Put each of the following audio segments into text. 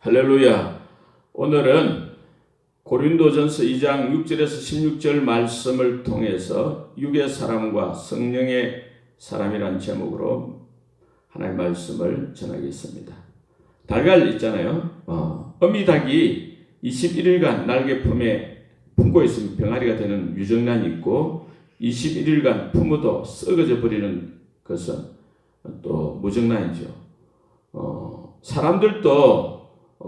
할렐루야. 오늘은 고린도전서 2장 6절에서 16절 말씀을 통해서 육의 사람과 성령의 사람이란 제목으로 하나님의 말씀을 전하겠습니다. 달걀 있잖아요. 어미닭이 21일간 날개 품고 있으면 병아리가 되는 유정란이 있고 21일간 품어도 썩어져 버리는 것은 또 무정란이죠. 사람들도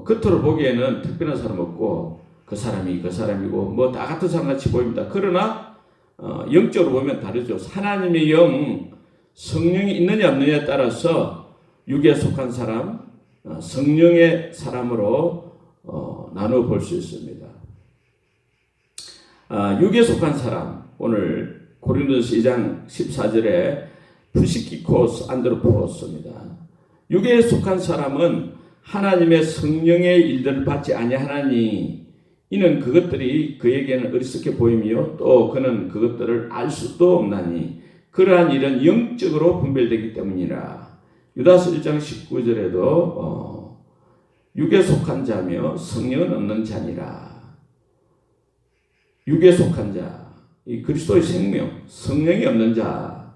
겉으로 보기에는 특별한 사람 없고 그 사람이고 뭐 다 같은 사람같이 보입니다. 그러나 영적으로 보면 다르죠. 하나님의 영, 성령이 있느냐 없느냐에 따라서 육에 속한 사람, 성령의 사람으로 나누어 볼 수 있습니다. 육에 속한 사람, 오늘 고린도서 2장 14절에 푸시키코스 안드로포스입니다. 육에 속한 사람은 하나님의 성령의 일들을 받지 아니하나니 이는 그것들이 그에게는 어리석게 보이며 또 그는 그것들을 알 수도 없나니 그러한 일은 영적으로 분별되기 때문이라. 유다서 1장 19절에도 육에 속한 자며 성령은 없는 자니라. 육에 속한 자, 이 그리스도의 생명, 성령이 없는 자,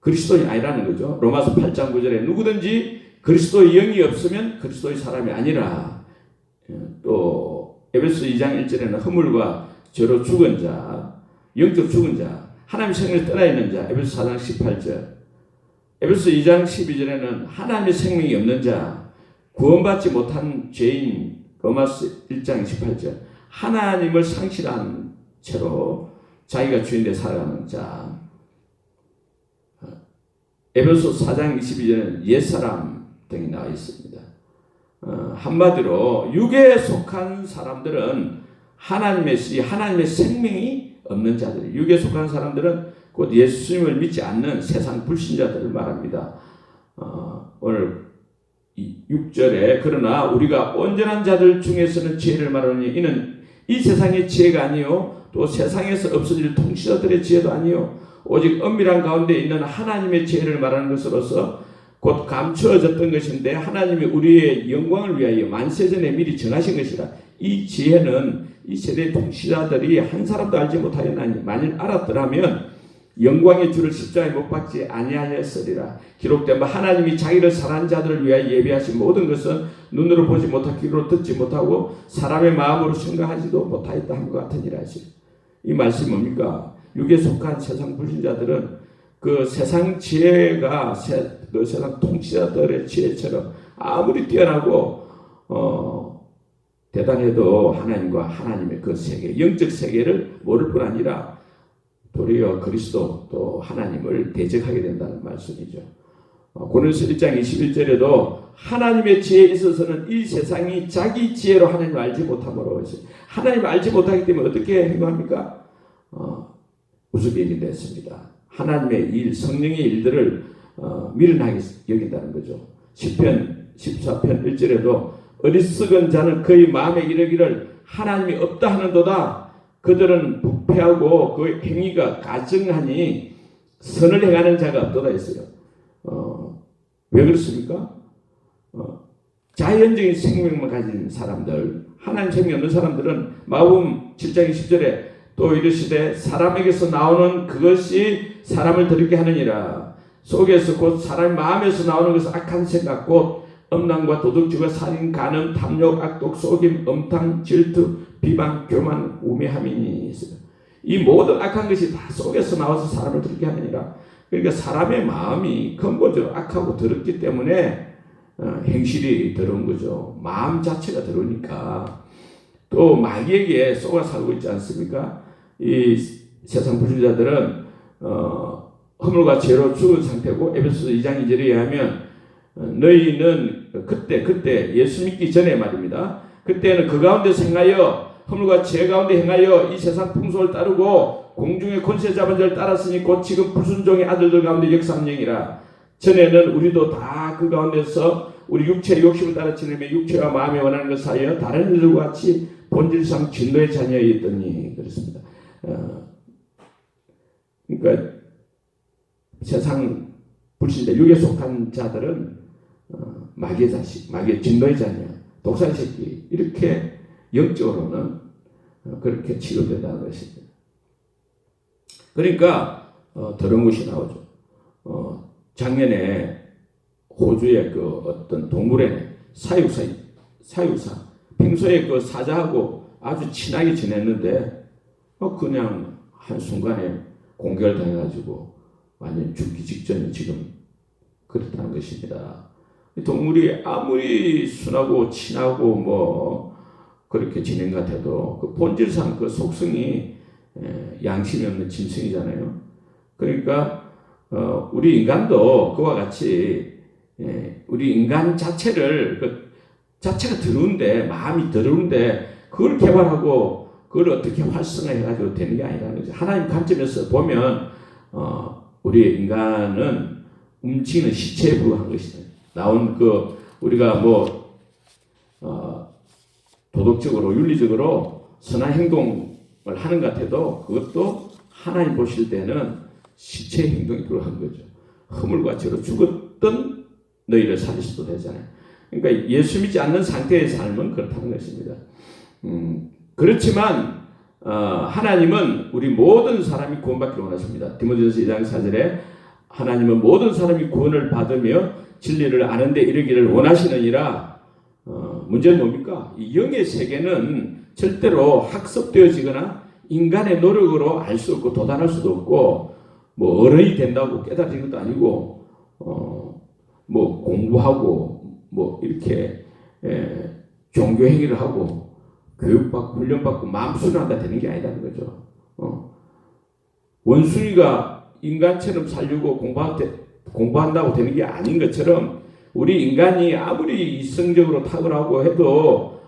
그리스도인이 아니라는 거죠. 로마서 8장 9절에 누구든지 그리스도의 영이 없으면 그리스도의 사람이 아니라. 또 에베소 2장 1절에는 허물과 죄로 죽은 자, 영적 죽은 자, 하나님의 생명을 떠나 있는 자, 에베소 4장 18절, 에베소 2장 12절에는 하나님의 생명이 없는 자, 구원받지 못한 죄인, 로마서 1장 18절, 하나님을 상실한 채로 자기가 주인되어 살아가는 자, 에베소 4장 22절에는 옛사람 등이 나와 있습니다. 한마디로 육에 속한 사람들은 하나님의 생명이 없는 자들, 육에 속한 사람들은 곧 예수님을 믿지 않는 세상 불신자들을 말합니다. 오늘 6절에 그러나 우리가 온전한 자들 중에서는 지혜를 말하니 이는 이 세상의 지혜가 아니요 또 세상에서 없어질 통치자들의 지혜도 아니요 오직 엄밀한 가운데 있는 하나님의 지혜를 말하는 것으로서 곧 감추어졌던 것인데 하나님이 우리의 영광을 위하여 만세전에 미리 정하신 것이라. 이 지혜는 이 세대의 통치자들이 한 사람도 알지 못하였나니 만일 알았더라면 영광의 주를 십자가에 못 박지 아니하였으리라. 기록된 바 하나님이 자기를 사랑한 자들을 위하여 예비하신 모든 것은 눈으로 보지 못하고 귀로 듣지 못하고 사람의 마음으로 생각하지도 못하였다 한 것 같으니라. 이 말씀이 뭡니까? 육에 속한 세상 불신자들은 그 세상 지혜가 그 세상 통치자들의 지혜처럼 아무리 뛰어나고 대단해도 하나님과 하나님의 그 세계, 영적 세계를 모를 뿐 아니라 도리어 그리스도 또 하나님을 대적하게 된다는 말씀이죠. 고린도서 1장 21절에도 하나님의 지혜에 있어서는 이 세상이 자기 지혜로 하나님을 알지 못함으로 하나님을 알지 못하기 때문에 어떻게 행동합니까? 우습게 여긴다. 하나님의 일, 성령의 일들을 미련하게 여긴다는 거죠. 시편 14편 1절에도 어리석은 자는 그의 마음에 이르기를 하나님이 없다 하는도다. 그들은 부패하고 그 행위가 가증하니 선을 행하는 자가 없도다 했어요. 왜 그렇습니까? 자연적인 생명만 가진 사람들, 하나님 생명 없는 사람들은 마가복음 7장 10절에 또 이르시되 사람에게서 나오는 그것이 사람을 더럽게 하느니라. 속에서 곧 사람의 마음에서 나오는 것은 악한 생각 곧 음란과 도둑질과 살인, 간음, 탐욕, 악독, 속임, 음탕, 질투, 비방, 교만, 우매함이니. 이 모든 악한 것이 다 속에서 나와서 사람을 더럽게 하느니라. 그러니까 사람의 마음이 근본적으로 악하고 더럽기 때문에 행실이 더러운 거죠. 마음 자체가 더러우니까. 또 마귀에게 속아 살고 있지 않습니까? 이 세상 불신자들은 허물과 죄로 죽은 상태고 에베소서 2장 2절에 의하면 너희는 그때 예수 믿기 전에 말입니다. 그때는 그 가운데 행하여 허물과 죄 가운데 행하여 이 세상 풍속을 따르고 공중의 권세 잡은 자를 따랐으니 곧 지금 불순종의 아들들 가운데 역사한 영이라. 전에는 우리도 다 그 가운데서 우리 육체의 욕심을 따라 지내며 육체와 마음에 원하는 것을 하여 다른 이들과 같이 본질상 진노의 자녀였더니 그렇습니다. 그러니까 세상 불신자 육에 속한 자들은 마귀의 자식, 마귀의 진노의 자녀, 독사의 새끼 이렇게 영적으로는 그렇게 취급된다는 것입니다. 그러니까 더러운 것이 나오죠. 작년에 호주의 그 어떤 동물의 사육사 평소에 그 사자하고 아주 친하게 지냈는데 그냥 한순간에 공격을 당해가지고 완전 죽기 직전에 지금 그렇다는 것입니다. 동물이 아무리 순하고 친하고 뭐 그렇게 지낸 것 같아도 그 본질상 그 속성이 양심이 없는 짐승이잖아요. 그러니까 우리 인간도 그와 같이 우리 인간 자체가 더러운데, 마음이 더러운데 그걸 개발하고 그걸 어떻게 활성화해가지고 되는 게 아니라는 거죠. 하나님 관점에서 보면 우리 인간은 움직이는 시체에 불과한 것이다. 나온 우리가 도덕적으로 윤리적으로 선한 행동을 하는 것 같아도 그것도 하나님 보실 때는 시체의 행동이 불과한 거죠. 허물과 죄로 죽었던 너희를 살릴 수도 되잖아요. 그러니까 예수 믿지 않는 상태의 삶은 그렇다는 것입니다. 그렇지만 하나님은 우리 모든 사람이 구원받기를 원하십니다. 디모데전서 2장 4절에 하나님은 모든 사람이 구원을 받으며 진리를 아는 데 이르기를 원하시느니라. 문제는 뭡니까? 이 영의 세계는 절대로 학습되어지거나 인간의 노력으로 알 수 없고 도달할 수도 없고 뭐 어른이 된다고 깨달은 것도 아니고 뭐 공부하고 뭐 이렇게 종교 행위를 하고 교육받고 훈련받고 마음수를 한다 되는 게 아니라는 거죠. 원숭이가 인간처럼 살려고 공부한다고 되는 게 아닌 것처럼 우리 인간이 아무리 이성적으로 탁월하고 해도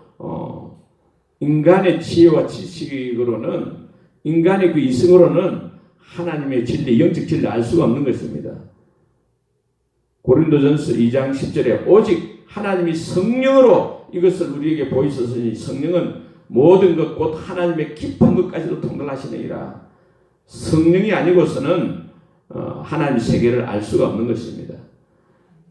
인간의 지혜와 지식으로는 인간의 그 이성으로는 하나님의 진리, 영적 진리를 알 수가 없는 것입니다. 고린도전서 2장 10절에 오직 하나님이 성령으로 이것을 우리에게 보이셨으니 성령은 모든 것 곧 하나님의 깊은 것까지도 통달하시느니라. 성령이 아니고서는 하나님의 세계를 알 수가 없는 것입니다.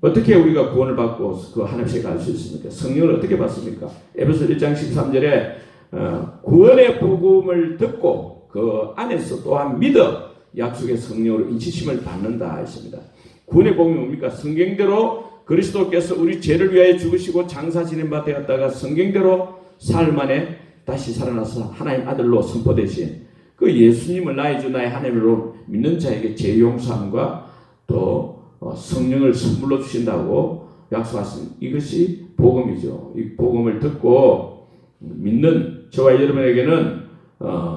어떻게 우리가 구원을 받고 그 하나님의 세계를 알 수 있습니까? 성령을 어떻게 받습니까? 에베소 1장 13절에 구원의 복음을 듣고 그 안에서 또한 믿어 약속의 성령으로 인치심을 받는다 했습니다. 구원의 복음이 뭡니까? 성경대로 그리스도께서 우리 죄를 위하여 죽으시고 장사 지낸 바 되었다가 성경대로 사흘 만에 다시 살아나서 하나님 아들로 선포되신 그 예수님을 나의 주 나의 하나님으로 믿는 자에게 죄 용서함과 또 성령을 선물로 주신다고 약속하신 이것이 복음이죠. 이 복음을 듣고 믿는 저와 여러분에게는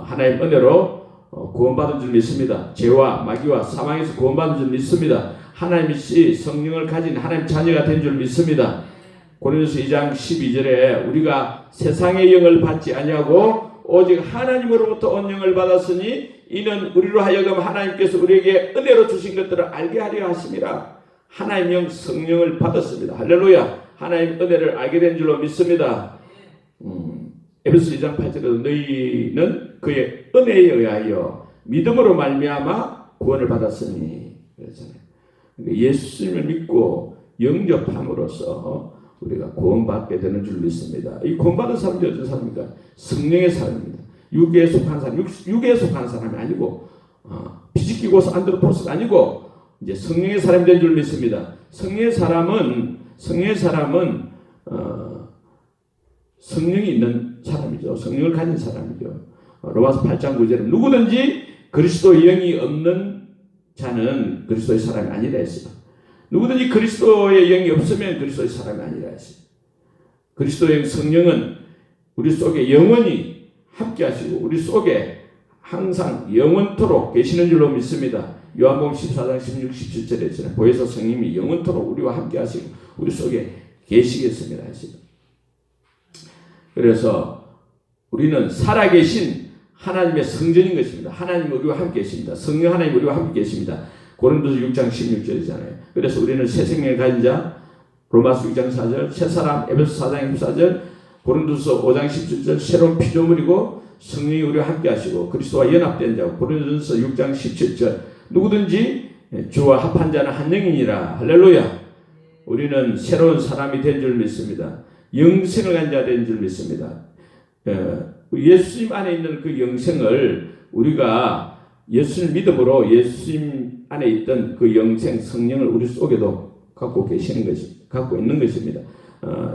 하나님 은혜로 구원받은 줄 믿습니다. 죄와 마귀와 사망에서 구원받은 줄 믿습니다. 하나님이시 성령을 가진 하나님 자녀가 된 줄 믿습니다. 고린도서 2장 12절에 우리가 세상의 영을 받지 아니하고 오직 하나님으로부터 온 영을 받았으니 이는 우리로 하여금 하나님께서 우리에게 은혜로 주신 것들을 알게 하려 하심이라. 하나님 영 성령을 받았습니다. 할렐루야. 하나님 은혜를 알게 된 줄로 믿습니다. 에베소 2장 8절에도 너희는 그의 은혜에 의하여 믿음으로 말미암아 구원을 받았으니 그렇잖아요. 예수님을 믿고 영접함으로써 우리가 구원받게 되는 줄 믿습니다. 이 구원받은 사람이 어떤 사람입니까? 성령의 사람입니다. 육에 속한 사람, 육에 속한 사람이 아니고 비집기고서 안드로포스가 아니고 이제 성령의 사람이 된 줄 믿습니다. 성령의 사람은 성령이 있는 사람이죠. 성령을 가진 사람이죠. 로마서 8장 9절에 누구든지 그리스도의 영이 없는 자는 그리스도의 사람이 아니라 했어요. 누구든지 그리스도의 영이 없으면 그리스도의 사람이 아니라 했어요. 그리스도의 성령은 우리 속에 영원히 함께 하시고 우리 속에 항상 영원토록 계시는 줄로 믿습니다. 요한복음 14장 16, 17절에 보혜사 성령님이 영원토록 우리와 함께 하시고 우리 속에 계시겠습니다 하시죠. 그래서 우리는 살아계신 하나님의 성전인 것입니다. 하나님 우리와 함께 계십니다. 성령 하나님 우리와 함께 계십니다. 고린도서 6장 16절이잖아요. 그래서 우리는 새 생명을 가진 자, 로마서 6장 4절, 새 사람, 에베소 4장 24절, 고린도서 5장 17절, 새로운 피조물이고 성령이 우리와 함께 하시고 그리스도와 연합된 자, 고린도서 6장 17절, 누구든지 주와 합한 자는 한 영이니라. 할렐루야. 우리는 새로운 사람이 된 줄 믿습니다. 영생을 간 자 된 줄 믿습니다. 예수님 안에 있는 그 영생을 우리가 예수님 믿음으로 예수님 안에 있던 그 영생 성령을 우리 속에도 갖고 있는 것입니다.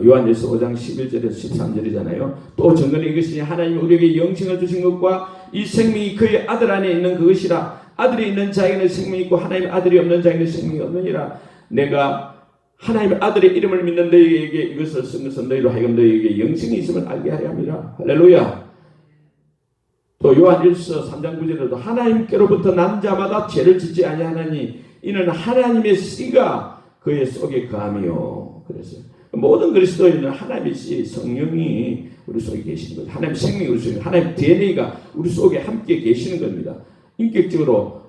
요한일서 5장 11절에서 13절이잖아요. 또 증거는 이것이 하나님이 우리에게 영생을 주신 것과 이 생명이 그의 아들 안에 있는 그것이라. 아들이 있는 자에게는 생명이 있고 하나님의 아들이 없는 자에게는 생명이 없느니라. 내가 하나님의 아들의 이름을 믿는 너희에게 이것을 쓴 것은 너희로 하여금 너희에게 영생이 있음을 알게 하려 함이라. 할렐루야. 또 요한일서 3장 9절에도 하나님께로부터 난 자마다 죄를 짓지 아니하나니 이는 하나님의 씨가 그의 속에 거함이요. 그래서 모든 그리스도인은 하나님의 씨 성령이 우리 속에 계시는 거죠. 하나님의 생명이 우리 속에, 하나님의 DNA가 우리 속에 함께 계시는 겁니다. 인격적으로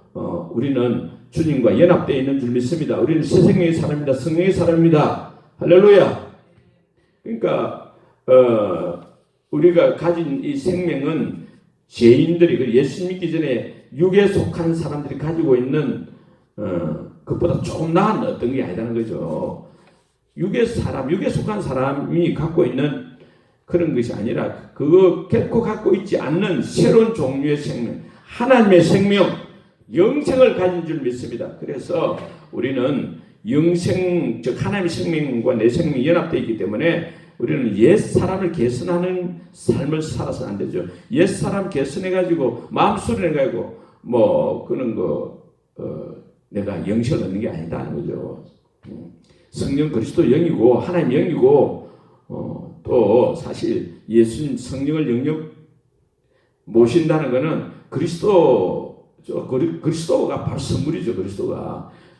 우리는 주님과 연합되어 있는 줄 믿습니다. 우리는 새 생명의 사람입니다. 성령의 사람입니다. 할렐루야. 그러니까 우리가 가진 이 생명은 죄인들이 예수 믿기 전에 육에 속한 사람들이 가지고 있는 그것보다 조금 나은 어떤 게 아니라는 거죠. 육에 속한 사람이 갖고 있는 그런 것이 아니라 그거 결코 갖고 있지 않는 새로운 종류의 생명, 하나님의 생명, 영생을 가진 줄 믿습니다. 그래서 우리는 영생, 즉 하나님의 생명과 내 생명이 연합되어 있기 때문에 우리는 옛 사람을 개선하는 삶을 살아서는 안 되죠. 옛 사람 개선해가지고 마음술을 해가지고 그런 거 내가 영생을 얻는 게 아니다는 거죠. 성령 그리스도 영이고 하나님 영이고 또 사실 예수님 성령을 영역 모신다는 것은 그리스도가 바로 선물이죠.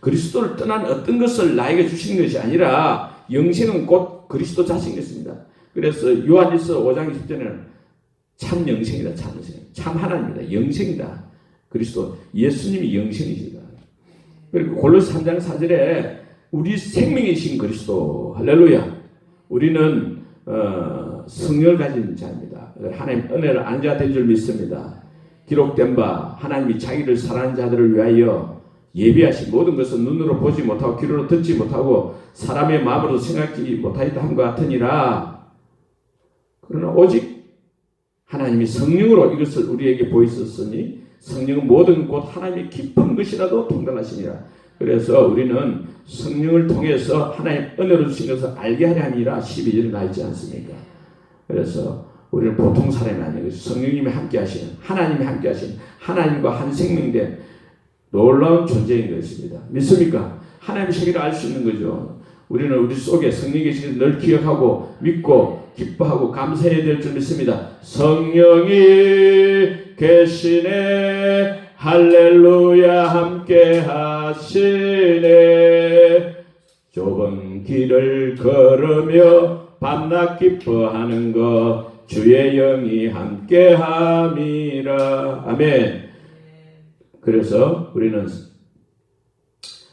그리스도를 떠난 어떤 것을 나에게 주신 것이 아니라 영생은 곧 그리스도 자신 것입니다. 그래서 요한일서 5장 20절에는 참 영생이다. 참 영생. 참 하나님이다. 영생이다. 그리스도 예수님이 영생이시다. 그리고 골로새 3장 4절에 우리 생명이신 그리스도 할렐루야. 우리는 성령을 가진 자입니다. 하나님 은혜를 아는 자 된 줄 믿습니다. 기록된 바 하나님이 자기를 사랑하는 자들을 위하여 예비하신 모든 것은 눈으로 보지 못하고 귀로 듣지 못하고 사람의 마음으로 생각지 못하였다 함과 같으니라. 그러나 오직 하나님이 성령으로 이것을 우리에게 보이셨으니 성령은 모든 곧 하나님의 깊은 것이라도 통달하시니라. 그래서 우리는 성령을 통해서 하나님 은혜로 주신 것을 알게 하려 함이라 12절에 나 있지 않습니까? 그래서 우리는 보통 사람이 아니고 성령님이 함께 하시는, 하나님이 함께 하시는, 하나님과 한 생명된 놀라운 존재인 것입니다. 믿습니까? 하나님의 세계를 알 수 있는 거죠. 우리는 우리 속에 성령이 계시는 늘 기억하고 믿고 기뻐하고 감사해야 될 줄 믿습니다. 성령이 계시네 할렐루야 함께 하시네. 좁은 길을 걸으며 밤낮 기뻐하는 것 주의 영이 함께 함이라. 아멘. 그래서 우리는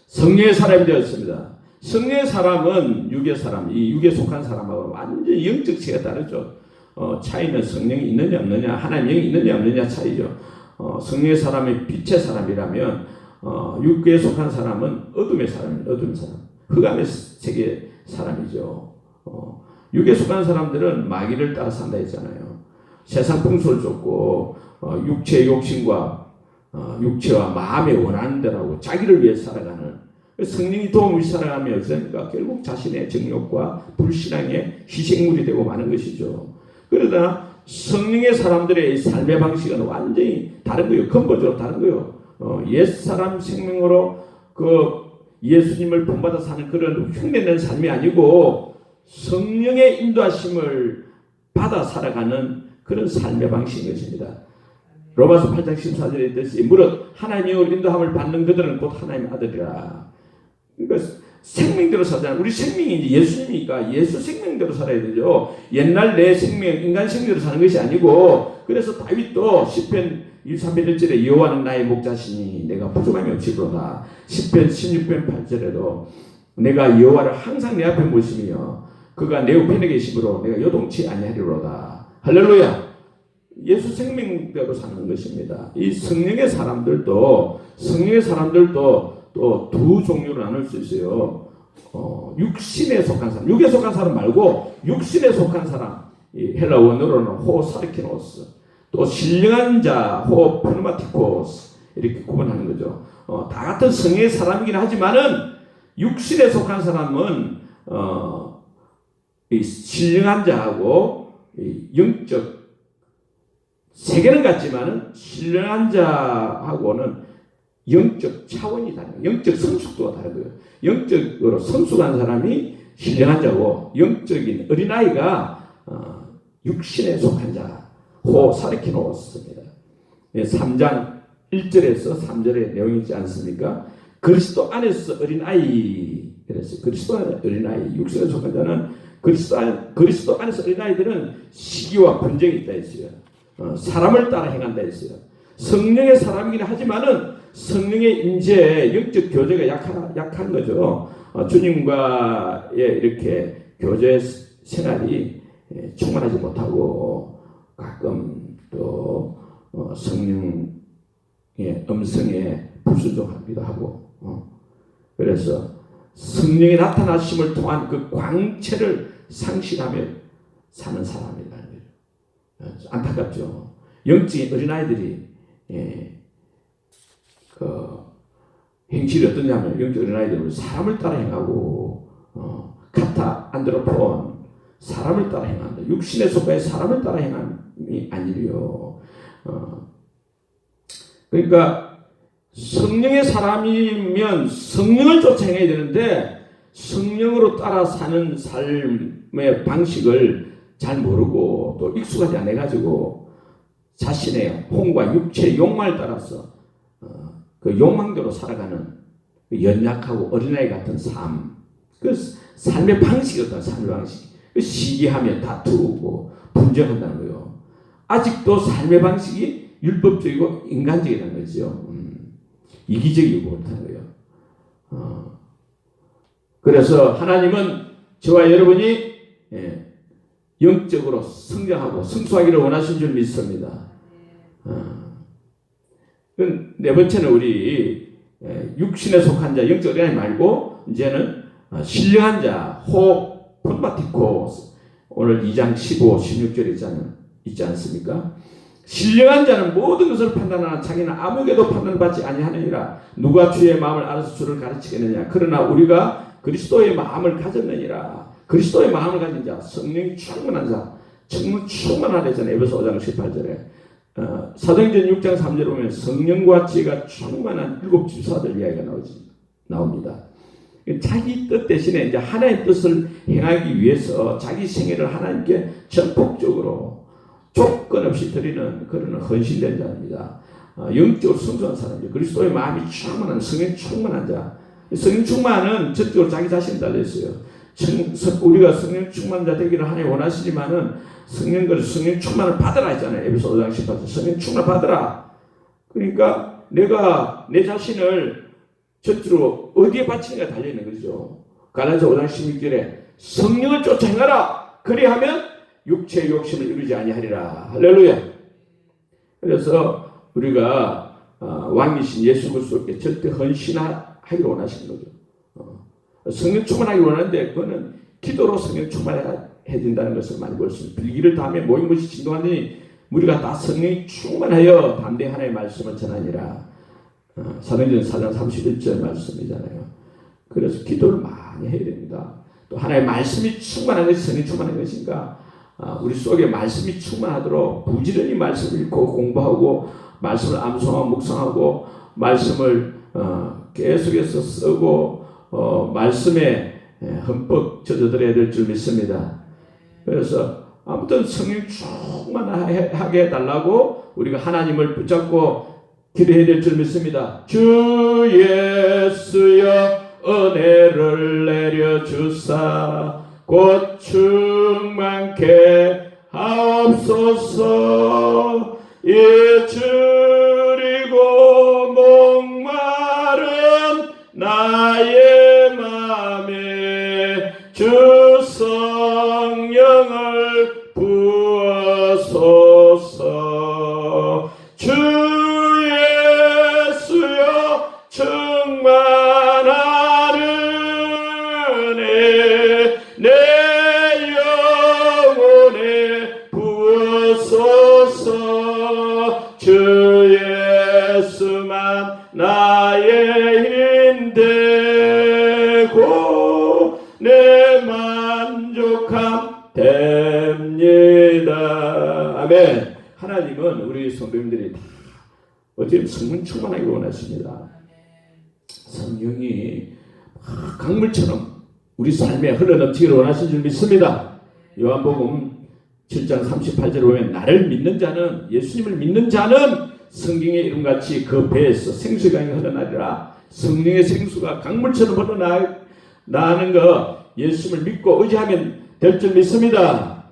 성령의 사람이 되었습니다. 성령의 사람은 육의 사람, 이 육에 속한 사람하고 완전히 영적 차이가 다르죠. 차이는 성령이 있느냐 없느냐, 하나님 영이 있느냐 없느냐 차이죠. 성령의 사람이 빛의 사람이라면 육에 속한 사람은 어둠의 사람입니다. 어둠의 사람, 흑암의 세계 사람이죠. 육에 속한 사람들은 마귀를 따라 산다 했잖아요. 세상 풍수를 쫓고 육체의 욕심과 육체와 마음에 원하는 대로 자기를 위해 살아가는, 성령이 도움을 살아가며 그러니까 결국 자신의 정욕과 불신앙의 희생물이 되고 마는 것이죠. 그러나 성령의 사람들의 삶의 방식은 완전히 다른 거예요. 근본적으로 다른 거예요. 옛사람 생명으로 예수님을 본받아 사는 그런 흉내낸 삶이 아니고 성령의 인도하심을 받아 살아가는 그런 삶의 방식인 것입니다. 로마서 8장 14절에 있듯이 무릇 하나님의 인도함을 받는 그들은 곧 하나님의 아들이라. 그러니까 생명대로 살잖아요. 우리 생명이 이제 예수님이니까 예수 생명대로 살아야 되죠. 옛날 내 생명, 인간 생명대로 사는 것이 아니고, 그래서 다윗도 시편 23편 1절에 여호와는 나의 목자시니 내가 부족함이 없이로다. 시편 16편 8절에도 내가 여호와를 항상 내 앞에 모시며 그가 내 우편에 계심으로 내가 요동치 아니하리로다. 할렐루야. 예수 생명대로 사는 것입니다. 이 성령의 사람들도 또 두 종류로 나눌 수 있어요. 육신에 속한 사람, 육에 속한 사람 말고 육신에 속한 사람, 이 헬라 원어로는 호사르키노스, 또 신령한 자, 호프르마티코스 이렇게 구분하는 거죠. 다 같은 성의 사람이긴 하지만은 육신에 속한 사람은 이 신령한 자하고 이 영적 세계는 같지만은 신령한 자하고는 영적 차원이 다른 거예요. 영적 성숙도가 다른 거예요. 영적으로 성숙한 사람이 신령한 자고 영적인 어린아이가 육신에 속한 자 호사르키노스입니다. 3장 1절에서 3절의 내용이 있지 않습니까? 그리스도 안에서 어린아이 그랬어요. 그리스도 안에서 어린아이 육신에 속한 자는 그리스도 안에서 어린아이들은 시기와 분쟁이 있다 했어요. 사람을 따라 행한다 했어요. 성령의 사람이긴 하지만은 성령의 임재, 영적 교제가 약한 거죠. 주님과의 이렇게 교제 생활이 충만하지 못하고 가끔 또 성령의 음성에 불순종하기도 하고 그래서 성령의 나타나심을 통한 그 광채를 상실하며 사는 사람이라는 거예요. 안타깝죠. 영적인 어린아이들이 그 행실이 어떠냐면 영적 어린아이들은 사람을 따라 행하고 카타 안드로폰 사람을 따라 행한다. 육신의 속하에 사람을 따라 행함이 아니래요. 그러니까 성령의 사람이면 성령을 쫓아 행해야 되는데 성령으로 따라 사는 삶의 방식을 잘 모르고 또 익숙하지 않아 가지고 자신의 혼과 육체의 욕망을 따라서 그 욕망대로 살아가는 그 연약하고 어린아이 같은 삶, 그 삶의 방식이 어떤 삶의 방식, 그 시기하며 다투고 분쟁한다는 거예요. 아직도 삶의 방식이 율법적이고 인간적이라는 거죠. 이기적이고 못하는 거예요. 그래서 하나님은 저와 여러분이 영적으로 성장하고 성숙하기를 원하신 줄 믿습니다. 네 번째는 우리 육신에 속한 자, 영적 어린아이 말고 이제는 신령한 자, 호폰마티코스 오늘 2장 15, 16절에 있지 않습니까? 신령한 자는 모든 것을 판단하나 자기는 아무에게도 판단을 받지 아니하느니라. 누가 주의 마음을 알아서 주를 가르치겠느냐. 그러나 우리가 그리스도의 마음을 가졌느니라. 그리스도의 마음을 가진 자, 성령이 충만한 자, 충만하래잖아요. 에베소 5장 18절에. 사도행전 6장 3절에 보면 성령과 지혜가 충만한 7 집사들 이야기가 나옵니다. 자기 뜻 대신에 이제 하나님의 뜻을 행하기 위해서 자기 생애를 하나님께 전폭적으로 조건 없이 드리는 그런 헌신된 자입니다. 영적으로 성숙한 사람이죠. 그리스도의 마음이 충만한 성령 충만한 자. 성령 충만은 전적으로 자기 자신을 달렸어요. 우리가 성령 충만한 자 되기를 하나님 원하시지만은 성령 충만을 받으라 했잖아요. 에베소 5장 18절 성령 충만을 받으라. 그러니까 내가 내 자신을 전적으로 어디에 바치는가 달려있는 거죠. 갈라디아서 5장 16절에 성령을 쫓아 행하라. 그리하면 육체의 욕심을 이루지 아니하리라. 할렐루야. 그래서 우리가 왕이신 예수 그리스도께 절대 헌신하기를 원하시는 거죠. 성령 충만하기 원하는데 그거는 기도로 성령 충만해진다는 것을 많이 볼 수 있습니다. 빌기를 다음에 모인 것이 진동하더니 우리가 다 성령이 충만하여 담대히 하나님의 말씀을 전하니라. 사도행전 4장 31절 말씀이잖아요. 그래서 기도를 많이 해야 됩니다. 또 하나님의 말씀이 충만한 것이 성령이 충만한 것인가. 우리 속에 말씀이 충만하도록 부지런히 말씀을 읽고 공부하고 말씀을 암송하고 묵상하고 말씀을 계속해서 쓰고 말씀에 흠뻑 젖어들어야 될 줄 믿습니다. 그래서 아무튼 성령 충만하게 해달라고 우리가 하나님을 붙잡고 기도해야 될 줄 믿습니다. 주 예수여 은혜를 내려주사 곧 충만케 하옵소서. 예 줄이고 목마른 나의 맘에 주 성령을 부어소서. 주 예수여 충만하는 축복합니다. 아멘. 하나님은 우리 성도님들이 다 어찌 성령 충만하게 원하십니다. 성령이 강물처럼 우리 삶에 흘러넘치기를 원하신 줄 믿습니다. 요한복음 7장 38절에 보면 나를 믿는 자는, 예수님을 믿는 자는 성경의 이름같이 그 배에서 생수의 강이 흘러나리라. 성령의 생수가 강물처럼 흘러나는 거 예수님을 믿고 의지하면 될 줄 믿습니다.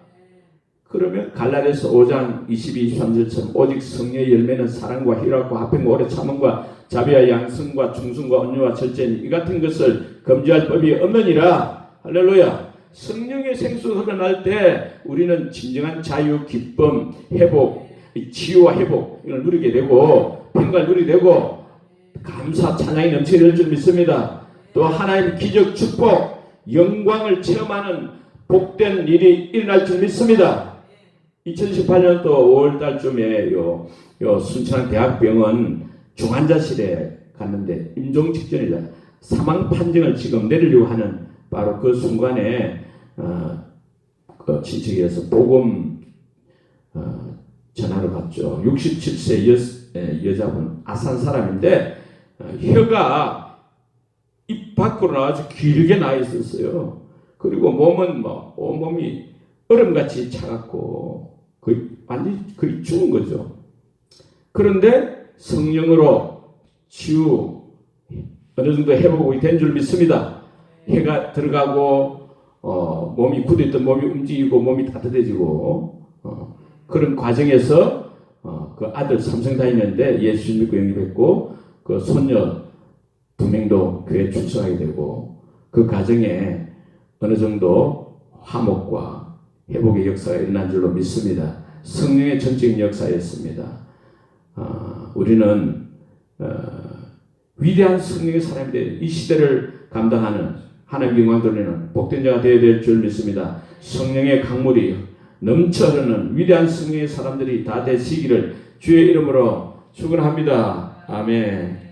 그러면 갈라디아서 5장 22, 23절처럼 오직 성령의 열매는 사랑과 희락과 화평과 오래 참음과 자비와 양성과 충성과 온유와 절제니 이 같은 것을 금지할 법이 없느니라. 할렐루야. 성령의 생수가 흘러날 때 우리는 진정한 자유, 기쁨, 회복, 치유와 회복 이걸 누리게 되고 평가를 누리게 되고 감사, 찬양이 넘치게 될 줄 믿습니다. 또 하나님 기적, 축복, 영광을 체험하는 복된 일이 일어날 줄 믿습니다. 2018년도 5월달쯤에 요 순천한 대학병원 중환자실에 갔는데 임종 직전이다. 사망 판정을 지금 내리려고 하는 바로 그 순간에 그 친척에서 복음 전화로 갔죠. 67세 여자분 아산 사람인데 혀가 입 밖으로 나와서 길게 나 있었어요. 그리고 몸은 뭐 온몸이 얼음같이 차갑고 완전히 죽은 거죠. 그런데 성령으로 치유 어느 정도 회복이 된 줄 믿습니다. 해가 들어가고 몸이 굳어있던 몸이 움직이고 몸이 따뜻해지고 그런 과정에서 그 아들 삼성 다니는데 예수 믿고 영접했고 그 손녀 2명도 교회에 출석하게 되고 그 과정에 어느 정도 화목과 회복의 역사가 일어난 줄로 믿습니다. 성령의 전적인 역사였습니다. 우리는 위대한 성령의 사람이 되어 이 시대를 감당하는 하나님의 영광 돌리는 복된 자가 되어야 될 줄 믿습니다. 성령의 강물이 넘쳐 흐르는 위대한 성령의 사람들이 다 되시기를 주의 이름으로 축원합니다. 아멘.